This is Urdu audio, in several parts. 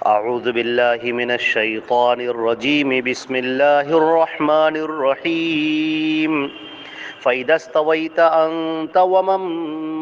اعوذ باللہ من الشیطان الرجیم بسم اللہ الرحمن الرحیم فَإِذَا اسْتَوَيْتَ أَنْتَ وَمَن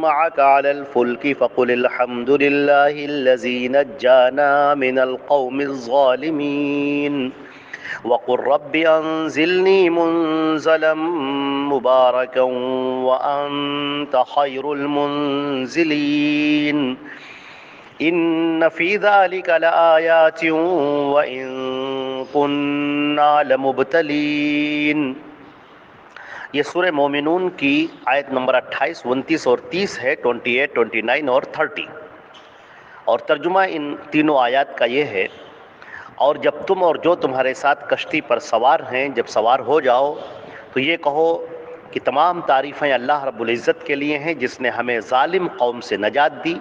مَّعَكَ عَلَى الْفُلْكِ فَقُلِ الْحَمْدُ لِلَّهِ الَّذِي نَجَّانَا مِنَ الْقَوْمِ الظَّالِمِينَ وَقُلْ رَبِّ أَنزِلْنِي مُنزَلًا مُبَارَكًا وَأَنْتَ خَيْرُ الْمُنزِلِينَ ان فی ذلک لآیات وان كنا لمبتلین۔ یہ سورہ مومنون کی آیت نمبر 28، 29 اور 30 ہے، 28، 29 اور 30۔ اور ترجمہ ان تینوں آیات کا یہ ہے: اور جب تم اور جو تمہارے ساتھ کشتی پر سوار ہیں جب سوار ہو جاؤ تو یہ کہو کہ تمام تعریفیں اللہ رب العزت کے لیے ہیں جس نے ہمیں ظالم قوم سے نجات دی،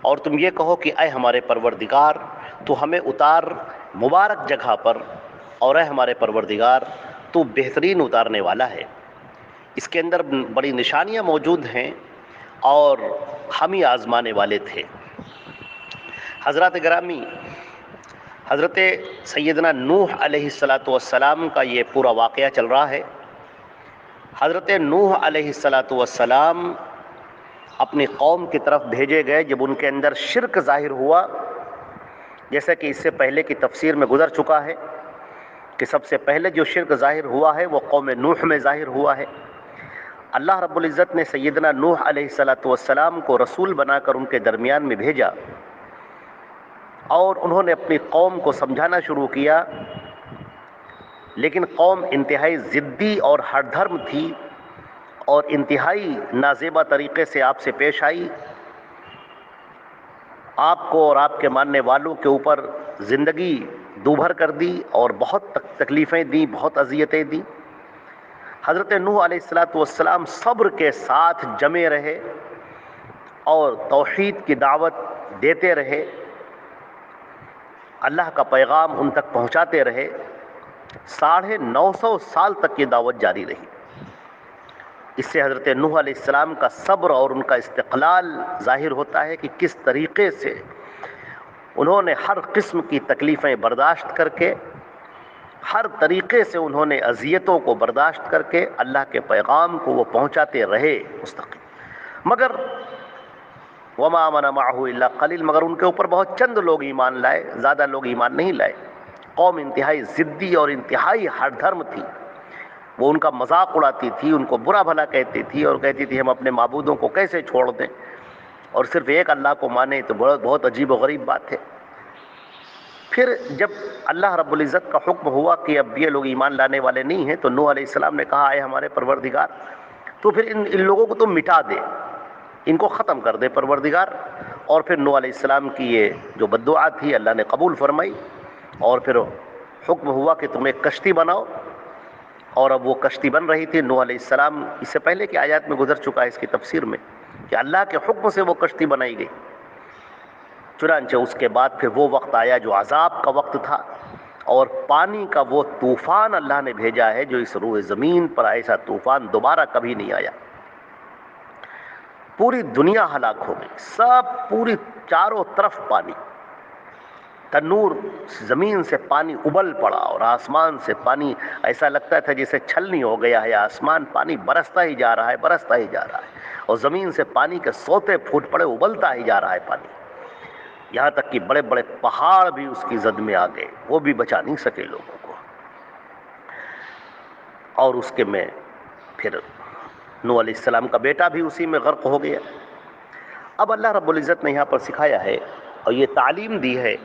اور تم یہ کہو کہ اے ہمارے پروردگار تو ہمیں اتار مبارک جگہ پر، اور اے ہمارے پروردگار تو بہترین اتارنے والا ہے۔ اس کے اندر بڑی نشانیاں موجود ہیں اور ہم ہی آزمانے والے تھے۔ حضرات گرامی، حضرت سیدنا نوح علیہ السلام کا یہ پورا واقعہ چل رہا ہے۔ حضرت نوح علیہ السلام اپنی قوم کی طرف بھیجے گئے جب ان کے اندر شرک ظاہر ہوا، جیسا کہ اس سے پہلے کی تفسیر میں گزر چکا ہے کہ سب سے پہلے جو شرک ظاہر ہوا ہے وہ قوم نوح میں ظاہر ہوا ہے۔ اللہ رب العزت نے سیدنا نوح علیہ السلام کو رسول بنا کر ان کے درمیان میں بھیجا، اور انہوں نے اپنی قوم کو سمجھانا شروع کیا، لیکن قوم انتہائی ضدی اور ہٹ دھرم تھی اور انتہائی نازیبا طریقے سے آپ سے پیش آئی، آپ کو اور آپ کے ماننے والوں کے اوپر زندگی دوبھر کر دی اور بہت تکلیفیں دیں، بہت اذیتیں دیں۔ حضرت نوح علیہ السلام صبر کے ساتھ جمے رہے اور توحید کی دعوت دیتے رہے، اللہ کا پیغام ان تک پہنچاتے رہے۔ 950 سال تک یہ دعوت جاری رہی۔ اس سے حضرت نوح علیہ السلام کا صبر اور ان کا استقلال ظاہر ہوتا ہے کہ کس طریقے سے انہوں نے ہر قسم کی تکلیفیں برداشت کر کے، ہر طریقے سے انہوں نے اذیتوں کو برداشت کر کے اللہ کے پیغام کو وہ پہنچاتے رہے مستقل۔ مگر وما آمن معہ الا قلیل، مگر ان کے اوپر بہت چند لوگ ایمان لائے، زیادہ لوگ ایمان نہیں لائے۔ قوم انتہائی ضدی اور انتہائی ہٹ دھرم تھی، وہ ان کا مذاق اڑاتی تھی، ان کو برا بھلا کہتی تھی اور کہتی تھی ہم اپنے معبودوں کو کیسے چھوڑ دیں اور صرف ایک اللہ کو مانیں، تو بہت عجیب و غریب بات ہے۔ پھر جب اللہ رب العزت کا حکم ہوا کہ اب یہ لوگ ایمان لانے والے نہیں ہیں، تو نوح علیہ السلام نے کہا اے ہمارے پروردگار تو پھر ان لوگوں کو تم مٹا دے، ان کو ختم کر دے پروردگار۔ اور پھر نوح علیہ السلام کی یہ جو بد دعا تھی اللہ نے قبول فرمائی، اور پھر حکم ہوا کہ تم ایک کشتی بناؤ، اور اب وہ کشتی بن رہی تھی۔ نوح علیہ السلام، اس سے پہلے کی آیات میں گزر چکا ہے اس کی تفسیر میں کہ اللہ کے حکم سے وہ کشتی بنائی گئی۔ چنانچہ اس کے بعد پھر وہ وقت آیا جو عذاب کا وقت تھا، اور پانی کا وہ طوفان اللہ نے بھیجا ہے جو اس روئے زمین پر ایسا طوفان دوبارہ کبھی نہیں آیا۔ پوری دنیا ہلاک ہو گئی، سب پوری چاروں طرف پانی، تنور، زمین سے پانی ابل پڑا اور آسمان سے پانی ایسا لگتا تھا جیسے چھلنی ہو گیا ہے، آسمان پانی برستا ہی جا رہا ہے، برستا ہی جا رہا ہے، اور زمین سے پانی کے سوتے پھوٹ پڑے، ابلتا ہی جا رہا ہے پانی، یہاں تک کہ بڑے بڑے پہاڑ بھی اس کی زد میں آ گئے، وہ بھی بچا نہیں سکے لوگوں کو۔ اور اس کے میں پھر نوح علیہ السلام کا بیٹا بھی اسی میں غرق ہو گیا۔ اب اللہ رب العزت نے یہاں پر سکھایا ہے اور یہ تعلیم دی ہے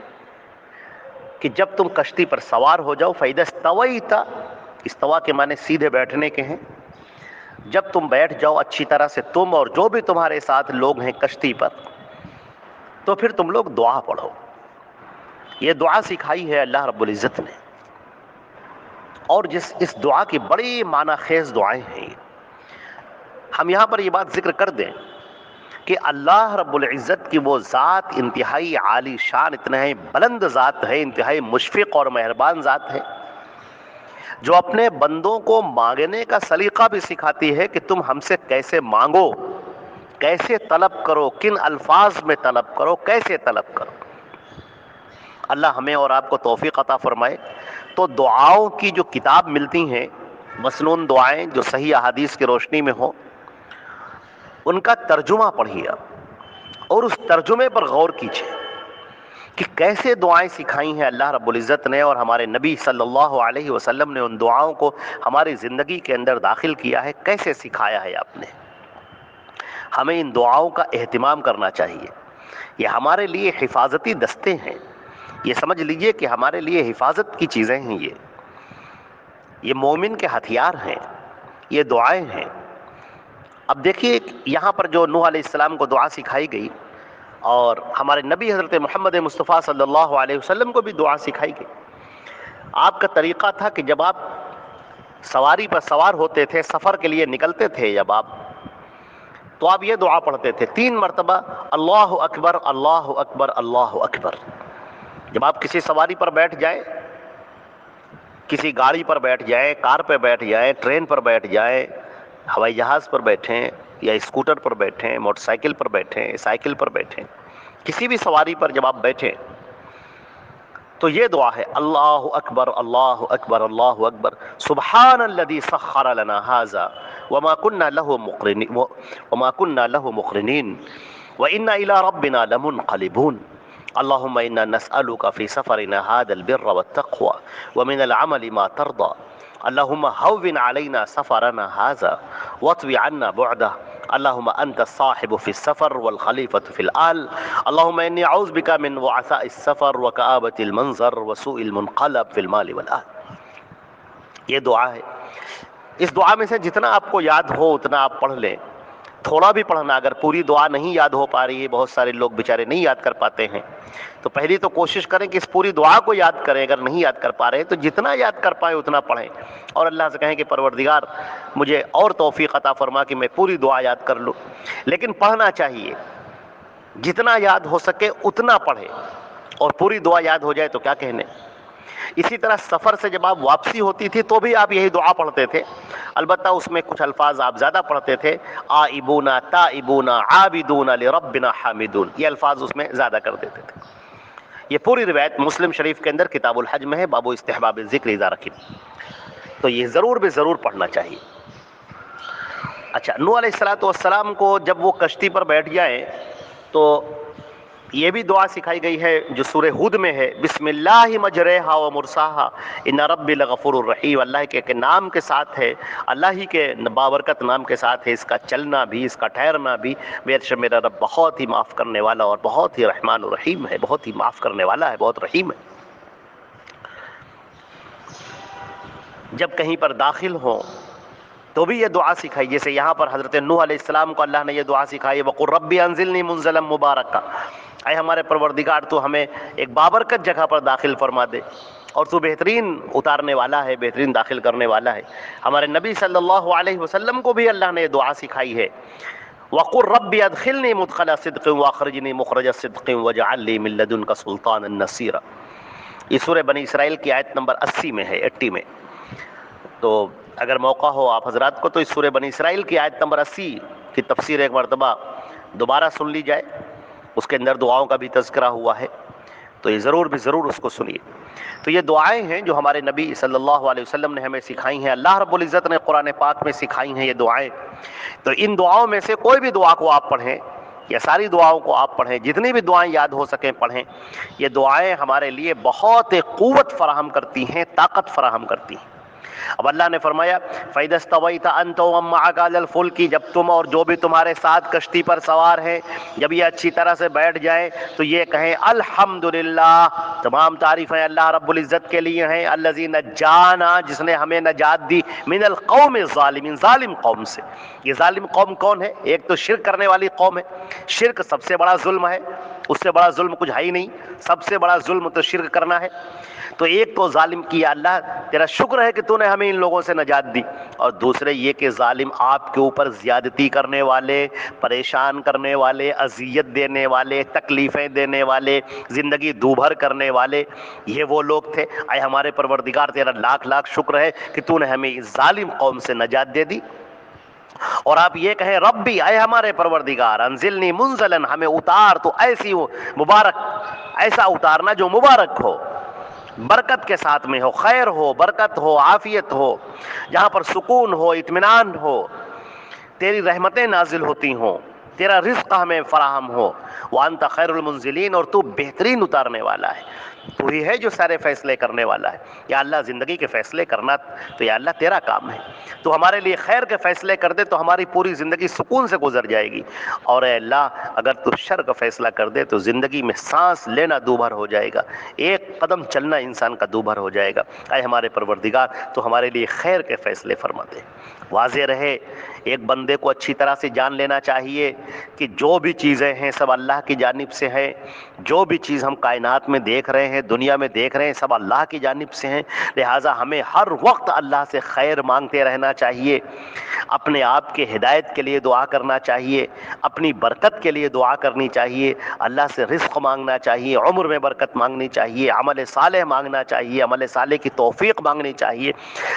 کہ جب تم کشتی پر سوار ہو جاؤ، فَإِذَا اسْتَوَيْتَ، استوا کے معنی سیدھے بیٹھنے کے ہیں، جب تم بیٹھ جاؤ اچھی طرح سے، تم اور جو بھی تمہارے ساتھ لوگ ہیں کشتی پر، تو پھر تم لوگ دعا پڑھو۔ یہ دعا سکھائی ہے اللہ رب العزت نے، اور اس دعا کی بڑی معنی خیز دعائیں ہیں۔ ہم یہاں پر یہ بات ذکر کر دیں کہ اللہ رب العزت کی وہ ذات انتہائی عالی شان، اتنائی بلند ذات ہے، انتہائی مشفق اور مہربان ذات ہے، جو اپنے بندوں کو مانگنے کا سلیقہ بھی سکھاتی ہے کہ تم ہم سے کیسے مانگو، کیسے طلب کرو، کن الفاظ میں طلب کرو، کیسے طلب کرو۔ اللہ ہمیں اور آپ کو توفیق عطا فرمائے۔ تو دعاؤں کی جو کتاب ملتی ہیں، مسنون دعائیں جو صحیح احادیث کی روشنی میں ہوں، ان کا ترجمہ پڑھیے آپ، اور اس ترجمے پر غور کیجیے کہ کیسے دعائیں سکھائی ہیں اللہ رب العزت نے، اور ہمارے نبی صلی اللہ علیہ وسلم نے ان دعاؤں کو ہماری زندگی کے اندر داخل کیا ہے، کیسے سکھایا ہے آپ نے۔ ہمیں ان دعاؤں کا اہتمام کرنا چاہیے، یہ ہمارے لیے حفاظتی دستے ہیں، یہ سمجھ لیجئے کہ ہمارے لیے حفاظت کی چیزیں ہیں، یہ مومن کے ہتھیار ہیں، یہ دعائیں ہیں۔ اب دیکھیے یہاں پر جو نوح علیہ السلام کو دعا سکھائی گئی، اور ہمارے نبی حضرت محمد مصطفیٰ صلی اللہ علیہ وسلم کو بھی دعا سکھائی گئی۔ آپ کا طریقہ تھا کہ جب آپ سواری پر سوار ہوتے تھے، سفر کے لیے نکلتے تھے جب آپ، تو آپ یہ دعا پڑھتے تھے 3 مرتبہ، اللہ اکبر اللہ اکبر اللہ اکبر۔ جب آپ کسی سواری پر بیٹھ جائیں، کسی گاڑی پر بیٹھ جائیں، کار پہ بیٹھ جائیں، ٹرین پر بیٹھ جائیں، ہوائی جہاز پر بیٹھیں، یا اسکوٹر پر بیٹھیں، موٹر سائیکل پر بیٹھیں، سائیکل پر بیٹھیں، کسی بھی سواری پر جب آپ بیٹھیں تو یہ دعا ہے، اللہ اکبر اللہ اکبر اللہ اکبر، سبحان الذی سخر لنا ھذا وما كنا له مقرنین وإنا إلى ربنا لمنقلبون اللهم إنا نسألك في سفرنا هذا البر والتقوى ومن العمل ما ترضى اللهم هون علينا سفرنا هذا واطوي عنا بعده اللهم أنت الصاحب في السفر والخليفة في الآل اللهم إني أعوذ بك من وعثاء السفر وكآبة المنظر وسوء المنقلب في المال والآل۔ یہ دعا ہے، اس دعا میں سے جتنا آپ کو یاد ہو اتنا آپ پڑھ لیں، تھوڑا بھی پڑھنا، اگر پوری دعا نہیں یاد ہو پا رہی ہے، بہت سارے لوگ بیچارے نہیں یاد کر پاتے ہیں، تو پہلی تو کوشش کریں کہ اس پوری دعا کو یاد کریں، اگر نہیں یاد کر پا رہے تو جتنا یاد کر پائیں اتنا پڑھیں، اور اللہ سے کہیں کہ پروردگار مجھے اور توفیق عطا فرما کہ میں پوری دعا یاد کر لوں۔ لیکن پڑھنا چاہیے، جتنا یاد ہو سکے اتنا پڑھیں، اور پوری دعا یاد ہو جائے تو کیا کہنے۔ اسی طرح سفر سے جب آپ واپسی ہوتی تھی تو بھی آپ یہی دعا پڑھتے تھے، البتہ اس میں کچھ الفاظ آپ زیادہ پڑھتے تھے، آئبون تائبون عابدون لربنا حامدون، یہ الفاظ اس میں زیادہ کر دیتے تھے۔ یہ پوری روایت مسلم شریف کے اندر کتاب الحج میں ہے، باب استحباب ذکر اذا رکب، تو یہ ضرور بے ضرور پڑھنا چاہیے۔ اچھا، نوح علیہ السلام کو جب وہ کشتی پر بیٹھ جائیں تو یہ بھی دعا سکھائی گئی ہے جو سورہ ہود میں ہے، بسم اللہ مجریہا و مرساہا ان ربی لغفور الرحیم، اللہ کے نام کے ساتھ ہے، اللہ ہی کے بابرکت نام کے ساتھ ہے اس کا چلنا بھی، اس کا ٹھہرنا بھی، بے شک میرا رب بہت ہی معاف کرنے والا اور بہت ہی رحمان و رحیم ہے، بہت ہی معاف کرنے والا ہے، بہت رحیم ہے۔ جب کہیں پر داخل ہوں تو بھی یہ دعا سکھائی، جیسے یہاں پر حضرت نوح علیہ السلام کو اللہ نے یہ دعا سکھائی، وَقُلْ رَبِّ أَنزِلْنِي مُنزَلًا مُبَارَكًا، اے ہمارے پروردگار تو ہمیں ایک بابرکت جگہ پر داخل فرما دے، اور تو بہترین اتارنے والا ہے، بہترین داخل کرنے والا ہے۔ ہمارے نبی صلی اللہ علیہ وسلم کو بھی اللہ نے یہ دعا سکھائی ہے، وَقُلْ رَبِّ أَدْخِلْنِي مُدْخَلَ صِدْقٍ وَأَخْرِجْنِي مُخْرَجَ صِدْقٍ وَاجْعَل لِّي مِن لَّدُنكَ سُلْطَانًا نَّصِيرًا، یہ سورہ بنی اسرائیل کی آیت نمبر 80 میں ہے، 80 میں۔ تو اگر موقع ہو آپ حضرات کو تو اس سورہ بنی اسرائیل کی آیت نمبر 80 کی تفسیر ایک مرتبہ دوبارہ سن لی جائے، اس کے اندر دعاؤں کا بھی تذکرہ ہوا ہے، تو یہ ضرور بھی ضرور اس کو سنیے۔ تو یہ دعائیں ہیں جو ہمارے نبی صلی اللہ علیہ وسلم نے ہمیں سکھائی ہیں، اللہ رب العزت نے قرآن پاک میں سکھائی ہیں یہ دعائیں۔ تو ان دعاؤں میں سے کوئی بھی دعا کو آپ پڑھیں یا ساری دعاؤں کو آپ پڑھیں، جتنی بھی دعائیں یاد ہو سکیں پڑھیں، یہ دعائیں ہمارے لیے بہت قوت فراہم کرتی ہیں، طاقت فراہم کرتی ہیں۔ اب اللہ نے فرمایا فَإِذَا اسْتَوَيْتَ أَنْتَ وَمَن مَّعَكَ عَلَى الْفُلْكِ، جب تم اور جو بھی تمہارے ساتھ کشتی پر سوار ہیں، جب یہ اچھی طرح سے بیٹھ جائیں تو یہ کہیں الحمدللہ، تمام تعریفیں اللہ رب العزت کے لیے ہیں، الذی نجانا، جس نے ہمیں نجات دی، من القوم الظالمین، ظالم قوم سے۔ یہ ظالم قوم کون ہے؟ ایک تو شرک کرنے والی قوم ہے، شرک سب سے بڑا ظلم ہے، اس سے بڑا ظلم کچھ ہے ہی نہیں، سب سے بڑا ظلم تو شرک کرنا ہے۔ تو ایک تو ظالم کیا، اللہ تیرا شکر ہے کہ تو نے ہمیں ان لوگوں سے نجات دی، اور دوسرے یہ کہ ظالم آپ کے اوپر زیادتی کرنے والے، پریشان کرنے والے، اذیت دینے والے، تکلیفیں دینے والے، زندگی دوبھر کرنے والے، یہ وہ لوگ تھے۔ اے ہمارے پروردگار تیرا لاکھ لاکھ شکر ہے کہ تو نے ہمیں اس ظالم قوم سے نجات دے دی۔ اور آپ یہ کہیں ربی، اے ہمارے پروردگار، انزلنی منزلن، ہمیں اتار تو ایسی مبارک، ایسا اتارنا جو مبارک ہو، برکت کے ساتھ میں ہو، خیر ہو، برکت ہو، عافیت ہو، جہاں پر سکون ہو، اطمینان ہو، تیری رحمتیں نازل ہوتی ہوں، تیرا رزق ہمیں فراہم ہو، وانت خیر المنزلین، اور تو بہترین اتارنے والا ہے، تو ہی ہے جو سارے فیصلے کرنے والا ہے۔ یا اللہ زندگی کے فیصلے کرنا تو یا اللہ تیرا کام ہے، تو ہمارے لیے خیر کے فیصلے کر دے تو ہماری پوری زندگی سکون سے گزر جائے گی، اور اے اللہ اگر تو شر کا فیصلہ کر دے تو زندگی میں سانس لینا دوبھر ہو جائے گا، ایک قدم چلنا انسان کا دوبھر ہو جائے گا۔ اے ہمارے پروردگار تو ہمارے لیے خیر کے فیصلے فرما دے۔ واضح رہے، ایک بندے کو اچھی طرح سے جان لینا چاہیے کہ جو بھی چیزیں ہیں سب اللہ کی جانب سے ہیں، جو بھی چیز ہم کائنات میں دیکھ رہے ہیں، دنیا میں دیکھ رہے ہیں، سب اللہ کی جانب سے ہیں، لہٰذا ہمیں ہر وقت اللہ سے خیر مانگتے رہنا چاہیے، اپنے آپ کے ہدایت کے لیے دعا کرنا چاہیے، اپنی برکت کے لیے دعا کرنی چاہیے، اللہ سے رزق مانگنا چاہیے، عمر میں برکت مانگنی چاہیے، عمل صالح مانگنا چاہیے، عمل صالح کی توفیق مانگنی چاہیے،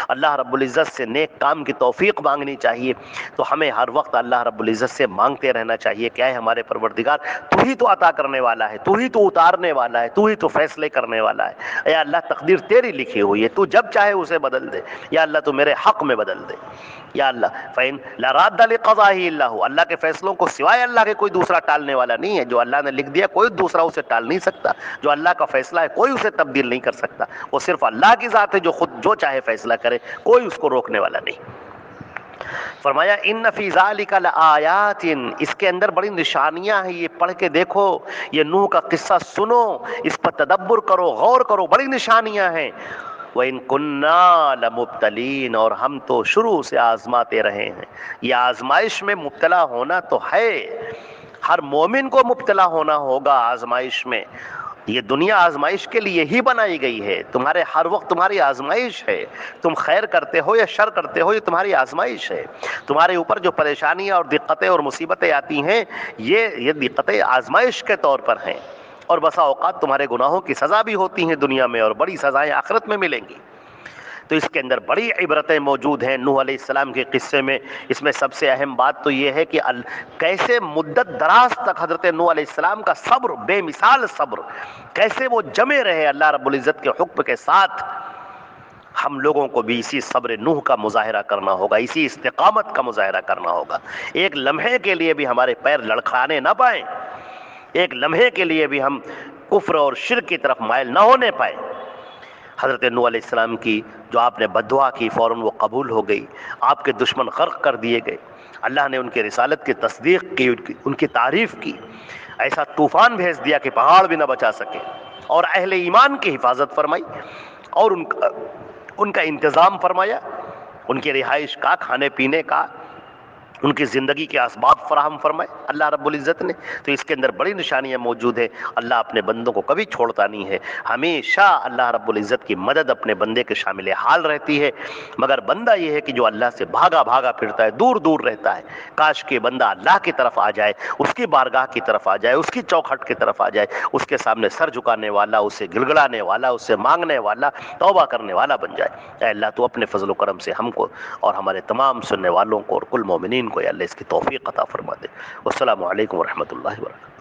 اللہ رب العزت سے نیک کام کی توفیق مانگنی چاہیے۔ تو ہمیں ہر وقت اللہ رب العزت سے مانگتے رہنا چاہیے، کیا ہے ہمارے پروردگار تو ہی تو عطا کرنے والا ہے، تو ہی تو اتارنے والا ہے، تو ہی تو فیصلے کرنے والا ہے، اے اللہ تقدیر تیری لکھی ہوئی ہے، تو جب چاہے اسے بدل دے، یا اللہ تو میرے حق میں بدل دے، یا اللہ فَإِن لَا رَادَّ لِقَضَائِهِ إِلَّا هُوَ، اللہ کے فیصلوں کو سوائے اللہ کے کوئی دوسرا ٹالنے والا نہیں ہے، جو اللہ نے لکھ دیا کوئی دوسرا اسے ٹال نہیں سکتا، جو اللہ کا فیصلہ ہے کوئی اسے تبدیل نہیں کر سکتا، وہ صرف اللہ کی ذات ہے جو خود جو چاہے فیصلہ کرے، کوئی اس کو روکنے والا نہیں۔ فرمایا ان فی ذالک لآیات، اس کے اندر بڑی نشانیاں ہیں، یہ پڑھ کے دیکھو، یہ نوح کا قصہ سنو، اس پر تدبر کرو، غور کرو، بڑی نشانیاں ہیں۔ وَإِن كُنَّا لَمُبْتَلِينَ، اور ہم تو شروع سے آزماتے رہے ہیں، یہ آزمائش میں مبتلا ہونا تو ہے، ہر مومن کو مبتلا ہونا ہوگا آزمائش میں، یہ دنیا آزمائش کے لیے ہی بنائی گئی ہے، تمہارے ہر وقت تمہاری آزمائش ہے، تم خیر کرتے ہو یا شر کرتے ہو، یہ تمہاری آزمائش ہے، تمہارے اوپر جو پریشانیاں اور دقتیں اور مصیبتیں آتی ہیں یہ دقتیں آزمائش کے طور پر ہیں، اور بسا اوقات تمہارے گناہوں کی سزا بھی ہوتی ہیں دنیا میں، اور بڑی سزائیں آخرت میں ملیں گی۔ تو اس کے اندر بڑی عبرتیں موجود ہیں نوح علیہ السلام کے قصے میں۔ اس میں سب سے اہم بات تو یہ ہے کہ کیسے مدت دراز تک حضرت نوح علیہ السلام کا صبر، بے مثال صبر، کیسے وہ جمے رہے اللہ رب العزت کے حکم کے ساتھ۔ ہم لوگوں کو بھی اسی صبر نوح کا مظاہرہ کرنا ہوگا، اسی استقامت کا مظاہرہ کرنا ہوگا، ایک لمحے کے لیے بھی ہمارے پیر لڑکھانے نہ پائیں، ایک لمحے کے لیے بھی ہم کفر اور شرک کی طرف مائل نہ ہونے پائیں۔ حضرت نوح علیہ السلام کی جو آپ نے بددعا کی فوراً وہ قبول ہو گئی، آپ کے دشمن غرق کر دیے گئے، اللہ نے ان کے رسالت کی تصدیق کی، ان کی تعریف کی، ایسا طوفان بھیج دیا کہ پہاڑ بھی نہ بچا سکے، اور اہل ایمان کی حفاظت فرمائی، اور ان کا انتظام فرمایا، ان کی رہائش کا، کھانے پینے کا، ان کی زندگی کے اسباب فراہم فرمائے اللہ رب العزت نے۔ تو اس کے اندر بڑی نشانیاں موجود ہیں، اللہ اپنے بندوں کو کبھی چھوڑتا نہیں ہے، ہمیشہ اللہ رب العزت کی مدد اپنے بندے کے شامل حال رہتی ہے، مگر بندہ یہ ہے کہ جو اللہ سے بھاگا بھاگا پھرتا ہے، دور دور رہتا ہے، کاش کہ بندہ اللہ کی طرف آ جائے، اس کی بارگاہ کی طرف آ جائے، اس کی چوکھٹ کی طرف آ جائے، اس کے سامنے سر جھکانے والا، اسے گڑگڑانے والا، اس سے مانگنے والا، توبہ کرنے والا بن جائے۔ اے اللہ تو اپنے فضل و کرم سے ہم کو اور ہمارے تمام سننے والوں کو اور کل مومنین کو یا اللہ اس کی توفیق عطا فرما دے۔ والسلام علیکم ورحمۃ اللہ وبرکاتہ۔